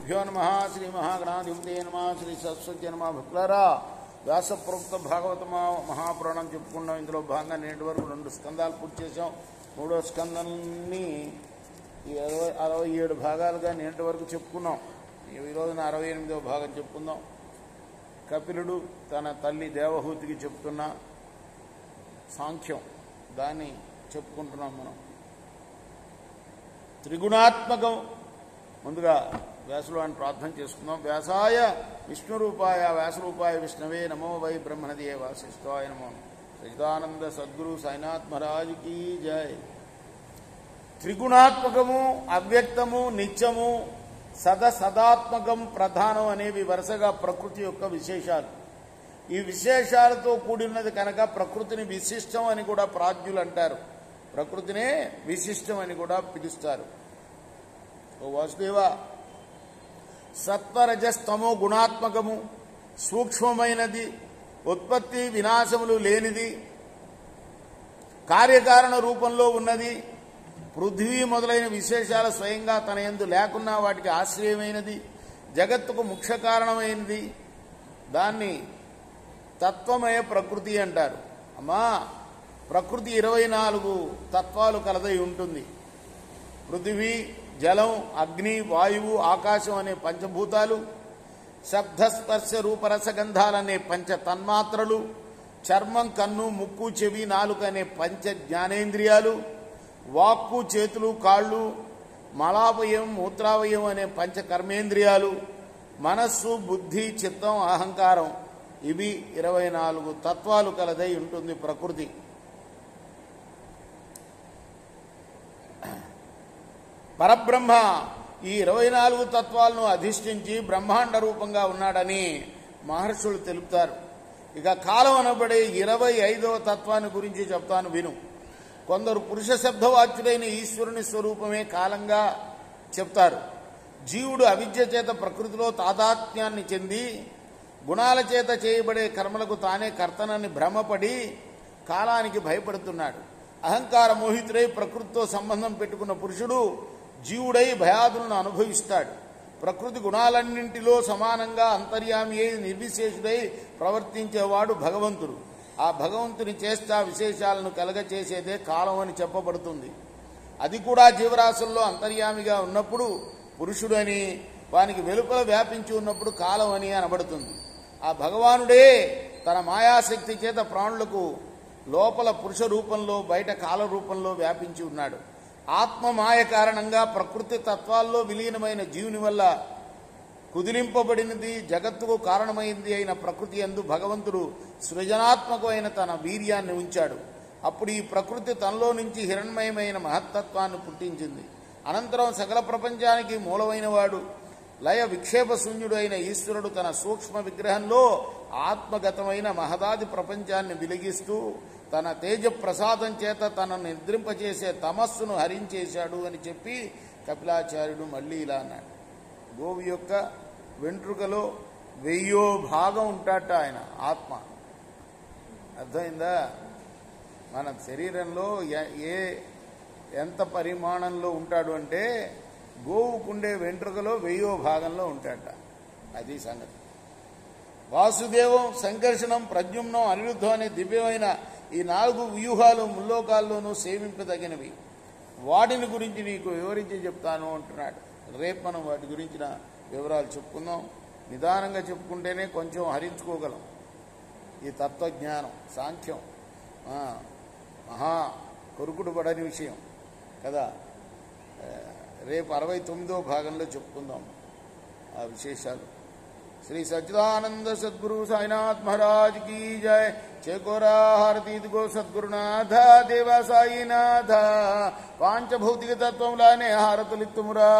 గురుభ్యో నమః. శ్రీ మహాగణాధిపతే నమః. శ్రీ సరస్వతి నమః. భక్తులారా, వ్యాసప్రోక్త భాగవత మహాపురాణం చెప్పుకున్నాం. ఇందులో భాగంగా నేటి వరకు 2 స్కందాలు పూర్తి చేసాం. 3వ స్కందాన్ని 67 భాగాలుగా నేటి వరకు చెప్పుకున్నాం. ఈ రోజున 68వ భాగం చెప్పుకుందాం. కపిలుడు తన తల్లి దేవహూతికి చెప్తున్న సాంఖ్యం, దాన్ని చెప్పుకుంటున్నాం మనం. త్రిగుణాత్మకం. ముందుగా వ్యాసులు అని ప్రార్థన చేసుకుందాం. వ్యాసాయ విష్ణురూపాయ వ్యాసరూపాయ విష్ణవే నమో వై బ్రహ్మణదియే వాసిష్ఠాయ నమో. సచిదానంద సద్గురు సాయినాథ్ మహారాజుకి జై. త్రిగుణాత్మకము, అవ్యక్తము, నిత్యము, సదాత్మకం, ప్రధానం అనేవి వరుసగా ప్రకృతి యొక్క విశేషాలు. ఈ విశేషాలతో కూడినది కనుక ప్రకృతిని విశిష్టం అని కూడా ప్రాజ్ఞులు అంటారు. ప్రకృతినే విశిష్టం అని కూడా పిలుస్తారు. ఓ వాసుదేవ, సత్వరజస్తమో గుణాత్మకము, సూక్ష్మమైనది, ఉత్పత్తి వినాశములు లేనిది, కార్యకారణ రూపంలో ఉన్నది, పృథ్వీ మొదలైన విశేషాలు స్వయంగా తన యందు లేకున్నా వాటికి ఆశ్రయమైనది, జగత్తుకు ముఖ్య కారణమైనది. దాన్ని తత్వమయ ప్రకృతి అంటారు. అమ్మా, ప్రకృతి 24 తత్వాలు కలదై ఉంటుంది. పృథివీ, జలం, అగ్ని, వాయువు, ఆకాశం అనే పంచభూతాలు, శబ్దస్పర్శ రూపరసగంధాలనే పంచ తన్మాత్రలు, చర్మం, కన్ను, ముక్కు, చెవి, నాలుక అనే పంచ జ్ఞానేంద్రియాలు, వాక్కు, చేతులు, కాళ్ళు, మలావయం, మూత్రావయం అనే పంచ కర్మేంద్రియాలు, మనస్సు, బుద్ధి, చిత్తం, అహంకారం, ఇవి 24 తత్వాలు కలదై ఉంటుంది ప్రకృతి. పరబ్రహ్మ ఈ 24 తత్వాలను అధిష్ఠించి బ్రహ్మాండ రూపంగా ఉన్నాడని మహర్షులు తెలుపుతారు. ఇక కాలం అనబడే 25వ తత్వాన్ని గురించి చెప్తాను విను. కొందరు పురుష శబ్దవాచ్యుడైన ఈశ్వరుని స్వరూపమే కాలంగా చెప్తారు. జీవుడు అవిద్య చేత ప్రకృతిలో తాదాత్మ్యాన్ని చెంది గుణాల చేత చేయబడే కర్మలకు తానే కర్తనని భ్రమపడి కాలానికి భయపడుతున్నాడు. అహంకార మోహితుడై ప్రకృతితో సంబంధం పెట్టుకున్న పురుషుడు జీవుడై భయాదులను అనుభవిస్తాడు. ప్రకృతి గుణాలన్నింటిలో సమానంగా అంతర్యామి అయి నిర్విశేషుడై ప్రవర్తించేవాడు భగవంతుడు. ఆ భగవంతుని చేష్టా విశేషాలను కలగచేసేదే కాలం అని చెప్పబడుతుంది. అది కూడా జీవరాశుల్లో అంతర్యామిగా ఉన్నప్పుడు పురుషుడని, వానికి వెలుపల వ్యాపించి ఉన్నప్పుడు కాలం అని అనబడుతుంది. ఆ భగవానుడే తన మాయాశక్తి చేత ప్రాణులకు లోపల పురుష రూపంలో, బయట కాల రూపంలో వ్యాపించి ఉన్నాడు. ఆత్మ మాయ కారణంగా ప్రకృతి తత్వాల్లో విలీనమైన జీవుని వల్ల కుదిలింపబడినది, జగత్తుకు కారణమైంది అయిన ప్రకృతి యందు భగవంతుడు సృజనాత్మకమైన తన వీర్యాన్ని ఉంచాడు. అప్పుడు ఈ ప్రకృతి తనలో నుంచి హిరణ్మయమైన మహత్తత్వాన్ని పుట్టించింది. అనంతరం సకల ప్రపంచానికి మూలమైన వాడు, లయ విక్షేప శూన్యుడు అయిన ఈశ్వరుడు తన సూక్ష్మ విగ్రహంలో ఆత్మగతమైన మహదాది ప్రపంచాన్ని వెలిగిస్తూ తన తేజ ప్రసాదం చేత తనను నిద్రింపచేసే తమస్సును హరించేశాడు అని చెప్పి కపిలాచార్యుడు మళ్ళీ ఇలా అన్నాడు. గోవు యొక్క వెంట్రుకలో 1000వ భాగం ఉంటాట ఆయన ఆత్మ. అర్థమైందా? మన శరీరంలో ఎంత పరిమాణంలో ఉంటాడు అంటే గోవుకుండే వెంట్రుకలో 1000వ భాగంలో ఉంటాడట. అది సంగతి. వాసుదేవం, సంకర్షణం, ప్రద్యుమ్నం, అనిరుద్ధం అనే దివ్యమైన ఈ 4 వ్యూహాలు ముల్లోకాల్లోనూ సేవింపదగినవి. వాటిని గురించి నీకు వివరించి చెప్తాను అంటున్నాడు. రేపు మనం వాటి గురించిన వివరాలు చెప్పుకుందాం. నిదానంగా చెప్పుకుంటేనే కొంచెం హరించుకోగలం. ఈ తత్వజ్ఞానం, సాంఖ్యం మహా కొరుకుడు పడని విషయం కదా. రేపు 69వ భాగంలో చెప్పుకుందాం ఆ విశేషాలు. శ్రీ సచ్చిదానంద సద్గురు సాయినాథ్ మహారాజ్ की जय. చేకోరా హారతి ఇదిగో సద్గురునాథ దేవ సాయినాథ. పాంచభౌతిక తత్వంలానే హారతులిత్తుమురా.